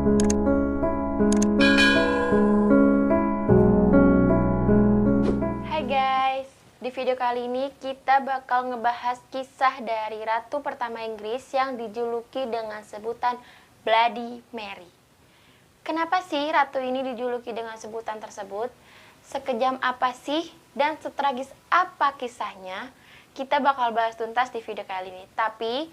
Hai guys, di video kali ini kita bakal ngebahas kisah dari ratu pertama Inggris yang dijuluki dengan sebutan Bloody Mary. Kenapa sih ratu ini dijuluki dengan sebutan tersebut? Sekejam apa sih dan setragis apa kisahnya? Kita bakal bahas tuntas di video kali ini. Tapi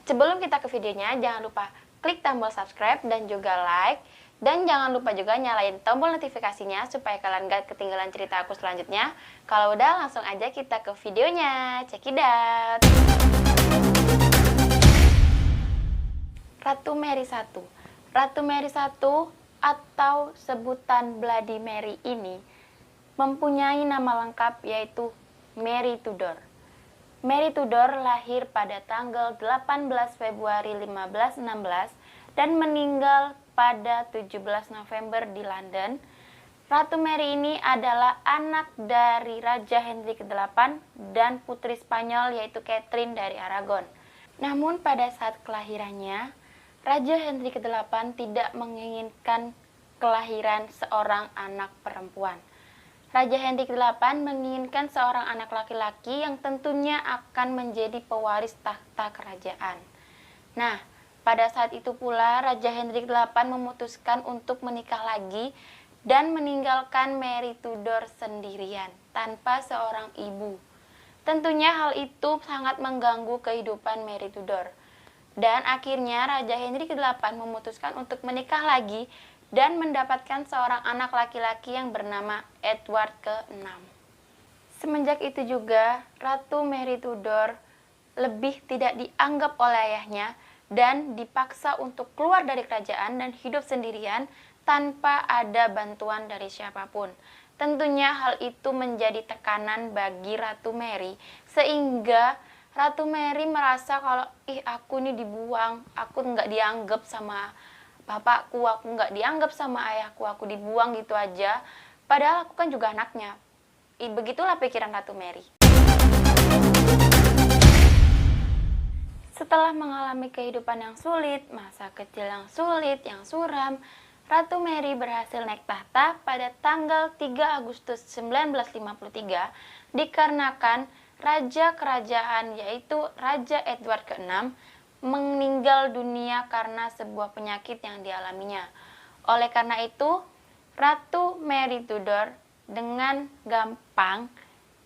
sebelum kita ke videonya, jangan lupa klik tombol subscribe dan juga like. Dan jangan lupa juga nyalain tombol notifikasinya supaya kalian gak ketinggalan cerita aku selanjutnya. Kalau udah, langsung aja kita ke videonya. Check it out. Ratu Mary I. Ratu Mary I atau sebutan Bloody Mary ini mempunyai nama lengkap yaitu Mary Tudor. Mary Tudor lahir pada tanggal 18 Februari 1516 dan meninggal pada 17 November di London. Ratu Mary ini adalah anak dari Raja Henry VIII dan putri Spanyol yaitu Catherine dari Aragon. Namun pada saat kelahirannya, Raja Henry VIII tidak menginginkan kelahiran seorang anak perempuan. Raja Henry VIII menginginkan seorang anak laki-laki yang tentunya akan menjadi pewaris tahta kerajaan. Nah, pada saat itu pula Raja Henry VIII memutuskan untuk menikah lagi dan meninggalkan Mary Tudor sendirian tanpa seorang ibu. Tentunya hal itu sangat mengganggu kehidupan Mary Tudor. Dan akhirnya Raja Henry VIII memutuskan untuk menikah lagi dan mendapatkan seorang anak laki-laki yang bernama Edward ke-6. Semenjak itu juga Ratu Mary Tudor lebih tidak dianggap oleh ayahnya dan dipaksa untuk keluar dari kerajaan dan hidup sendirian tanpa ada bantuan dari siapapun. Tentunya hal itu menjadi tekanan bagi Ratu Mary, sehingga Ratu Mary merasa kalau aku ini dibuang, aku nggak dianggap sama bapakku, aku nggak dianggap sama ayahku, aku dibuang gitu aja. Padahal aku kan juga anaknya. Begitulah pikiran Ratu Mary. Setelah mengalami kehidupan yang sulit, masa kecil yang sulit, yang suram, Ratu Mary berhasil naik tahta pada tanggal 3 Agustus 1953 dikarenakan raja kerajaan yaitu Raja Edward ke-6 meninggal dunia karena sebuah penyakit yang dialaminya. Oleh karena itu, Ratu Mary Tudor dengan gampang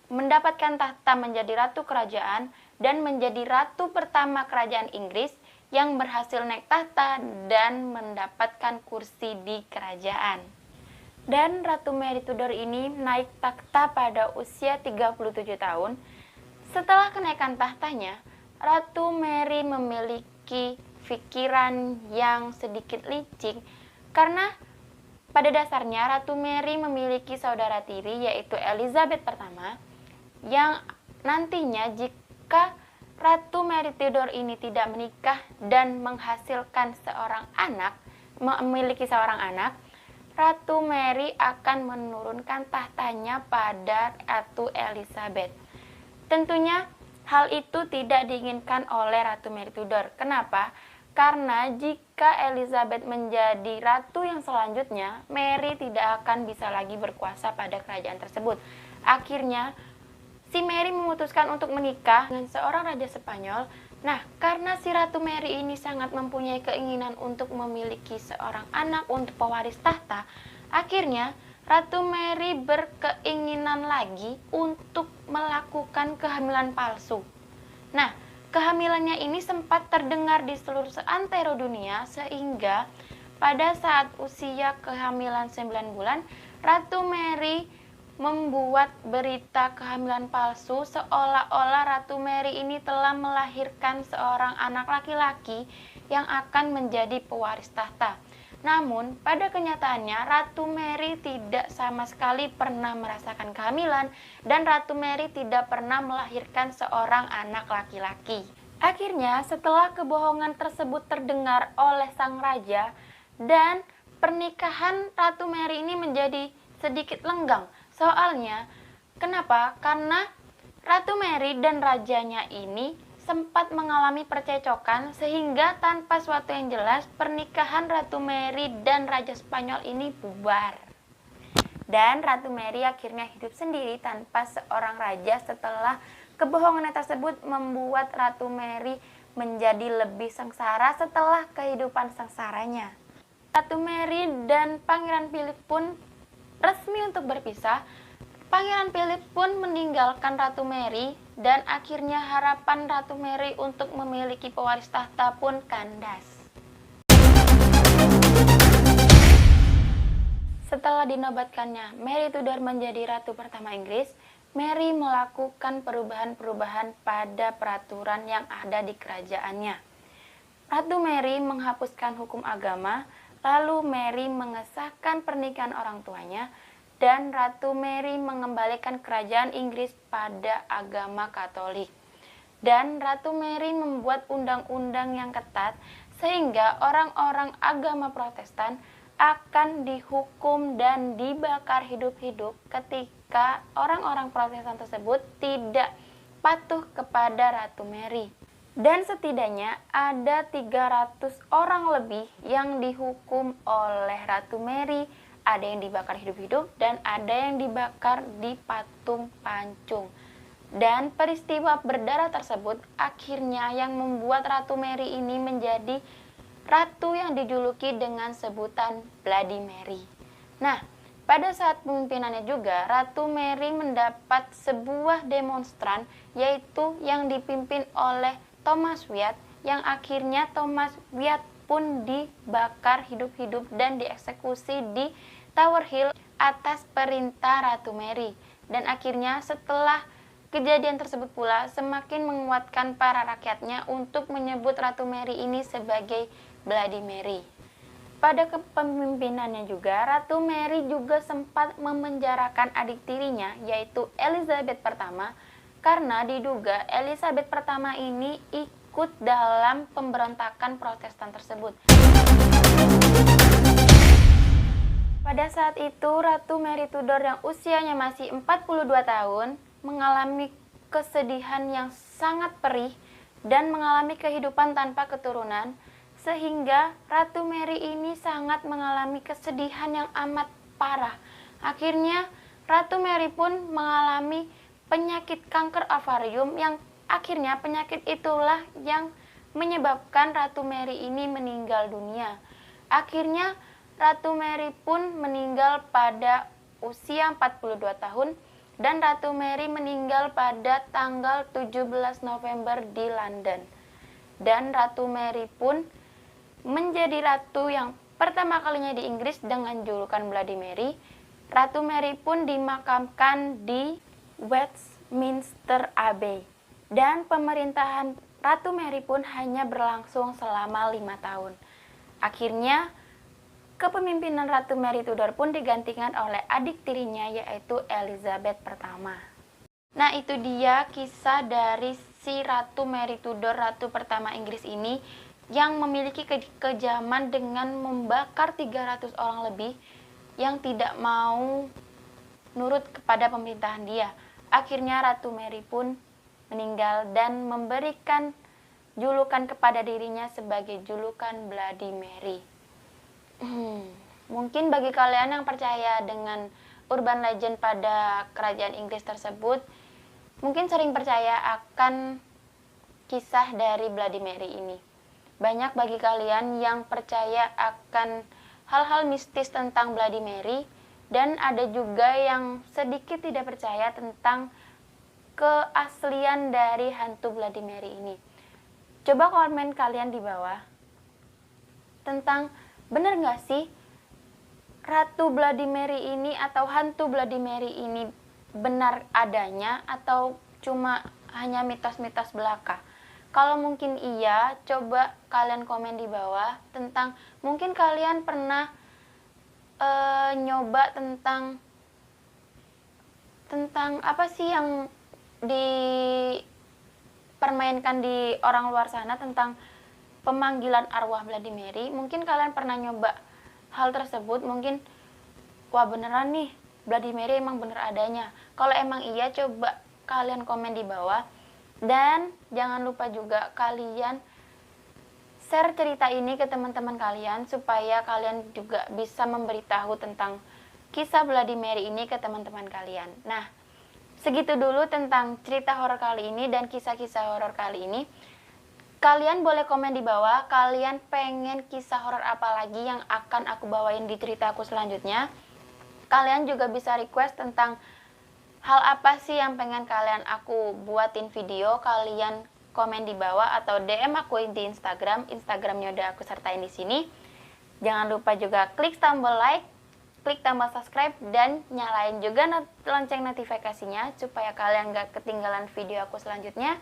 mendapatkan tahta menjadi ratu kerajaan dan menjadi ratu pertama kerajaan Inggris yang berhasil naik tahta dan mendapatkan kursi di kerajaan. Dan Ratu Mary Tudor ini naik tahta pada usia 37 tahun. Setelah kenaikan tahtanya, Ratu Mary memiliki pikiran yang sedikit licik karena pada dasarnya Ratu Mary memiliki saudara tiri yaitu Elizabeth I yang nantinya jika Ratu Mary Tudor ini tidak menikah dan menghasilkan seorang anak, memiliki seorang anak, Ratu Mary akan menurunkan tahtanya pada Ratu Elizabeth. Tentunya hal itu tidak diinginkan oleh Ratu Mary Tudor. Kenapa? Karena jika Elizabeth menjadi ratu yang selanjutnya, Mary tidak akan bisa lagi berkuasa pada kerajaan tersebut. Akhirnya si Mary memutuskan untuk menikah dengan seorang raja Spanyol. Nah, karena si Ratu Mary ini sangat mempunyai keinginan untuk memiliki seorang anak untuk pewaris tahta, akhirnya Ratu Mary berkeinginan lagi untuk melakukan kehamilan palsu. Nah, kehamilannya ini sempat terdengar di seluruh seantero dunia sehingga pada saat usia kehamilan 9 bulan, Ratu Mary membuat berita kehamilan palsu seolah-olah Ratu Mary ini telah melahirkan seorang anak laki-laki yang akan menjadi pewaris tahta. Namun, pada kenyataannya Ratu Mary tidak sama sekali pernah merasakan kehamilan dan Ratu Mary tidak pernah melahirkan seorang anak laki-laki. Akhirnya, setelah kebohongan tersebut terdengar oleh sang raja dan pernikahan Ratu Mary ini menjadi sedikit lenggang. Soalnya, kenapa? Karena Ratu Mary dan rajanya ini sempat mengalami percecokan sehingga tanpa suatu yang jelas pernikahan Ratu Mary dan Raja Spanyol ini bubar. Dan Ratu Mary akhirnya hidup sendiri tanpa seorang raja setelah kebohongan tersebut membuat Ratu Mary menjadi lebih sengsara setelah kehidupan sengsaranya. Ratu Mary dan Pangeran Philip pun resmi untuk berpisah. Pangeran Philip pun meninggalkan Ratu Mary dan akhirnya harapan Ratu Mary untuk memiliki pewaris tahta pun kandas. Setelah dinobatkannya Mary Tudor menjadi Ratu pertama Inggris, Mary melakukan perubahan-perubahan pada peraturan yang ada di kerajaannya. Ratu Mary menghapuskan hukum agama, lalu Mary mengesahkan pernikahan orang tuanya, dan Ratu Mary mengembalikan kerajaan Inggris pada agama Katolik. Dan Ratu Mary membuat undang-undang yang ketat sehingga orang-orang agama Protestan akan dihukum dan dibakar hidup-hidup ketika orang-orang Protestan tersebut tidak patuh kepada Ratu Mary. Dan setidaknya ada 300 orang lebih yang dihukum oleh Ratu Mary. Ada yang dibakar hidup-hidup dan ada yang dibakar di patung pancung. Dan peristiwa berdarah tersebut akhirnya yang membuat Ratu Mary ini menjadi ratu yang dijuluki dengan sebutan Bloody Mary. Nah, pada saat pemimpinannya juga Ratu Mary mendapat sebuah demonstran, yaitu yang dipimpin oleh Thomas Wyatt, yang akhirnya Thomas Wyatt pun dibakar hidup-hidup dan dieksekusi di Tower Hill atas perintah Ratu Mary. Dan akhirnya setelah kejadian tersebut pula semakin menguatkan para rakyatnya untuk menyebut Ratu Mary ini sebagai Bloody Mary. Pada kepemimpinannya juga, Ratu Mary juga sempat memenjarakan adik tirinya, yaitu Elizabeth pertama, karena diduga Elizabeth pertama ini ikut dalam pemberontakan Protestan tersebut. Pada saat itu, Ratu Mary Tudor yang usianya masih 42 tahun mengalami kesedihan yang sangat perih dan mengalami kehidupan tanpa keturunan, sehingga Ratu Mary ini sangat mengalami kesedihan yang amat parah. Akhirnya, Ratu Mary pun mengalami penyakit kanker ovarium yang akhirnya penyakit itulah yang menyebabkan Ratu Mary ini meninggal dunia. Akhirnya, Ratu Mary pun meninggal pada usia 42 tahun dan Ratu Mary meninggal pada tanggal 17 November di London. Dan Ratu Mary pun menjadi ratu yang pertama kalinya di Inggris dengan julukan Bloody Mary. Ratu Mary pun dimakamkan di Westminster Abbey. Dan pemerintahan Ratu Mary pun hanya berlangsung selama 5 tahun. Akhirnya, kepemimpinan Ratu Mary Tudor pun digantikan oleh adik tirinya, yaitu Elizabeth pertama. Nah, itu dia kisah dari si Ratu Mary Tudor, Ratu pertama Inggris ini, yang memiliki kekejaman dengan membakar 300 orang lebih yang tidak mau nurut kepada pemerintahan dia. Akhirnya Ratu Mary pun meninggal dan memberikan julukan kepada dirinya sebagai julukan Bloody Mary. Mungkin bagi kalian yang percaya dengan urban legend pada kerajaan Inggris tersebut, mungkin sering percaya akan kisah dari Bloody Mary ini. Banyak bagi kalian yang percaya akan hal-hal mistis tentang Bloody Mary, dan ada juga yang sedikit tidak percaya tentang keaslian dari hantu Bloody Mary ini. Coba komen kalian di bawah tentang benar nggak sih Ratu Bloody Mary ini atau hantu Bloody Mary ini benar adanya atau cuma hanya mitos-mitos belaka? Kalau mungkin iya, coba kalian komen di bawah tentang mungkin kalian pernah nyoba tentang apa sih yang dipermainkan di orang luar sana tentang pemanggilan arwah Bloody Mary. Mungkin kalian pernah nyoba hal tersebut, mungkin wah beneran nih Bloody Mary emang bener adanya. Kalau emang iya, coba kalian komen di bawah. Dan jangan lupa juga kalian share cerita ini ke teman-teman kalian supaya kalian juga bisa memberitahu tentang kisah Bloody Mary ini ke teman-teman kalian. Nah, segitu dulu tentang cerita horor kali ini dan kisah-kisah horor kali ini. Kalian boleh komen di bawah, kalian pengen kisah horor apa lagi yang akan aku bawain di cerita aku selanjutnya. Kalian juga bisa request tentang hal apa sih yang pengen kalian aku buatin video. Kalian komen di bawah atau DM aku di Instagram. Instagramnya udah aku sertain di sini. Jangan lupa juga klik tombol like, klik tombol subscribe, dan nyalain juga lonceng notifikasinya supaya kalian gak ketinggalan video aku selanjutnya.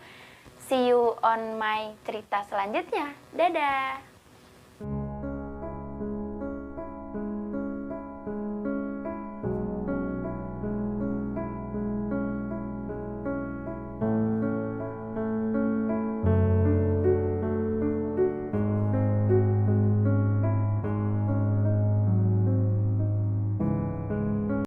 See you on my cerita selanjutnya. Dadah!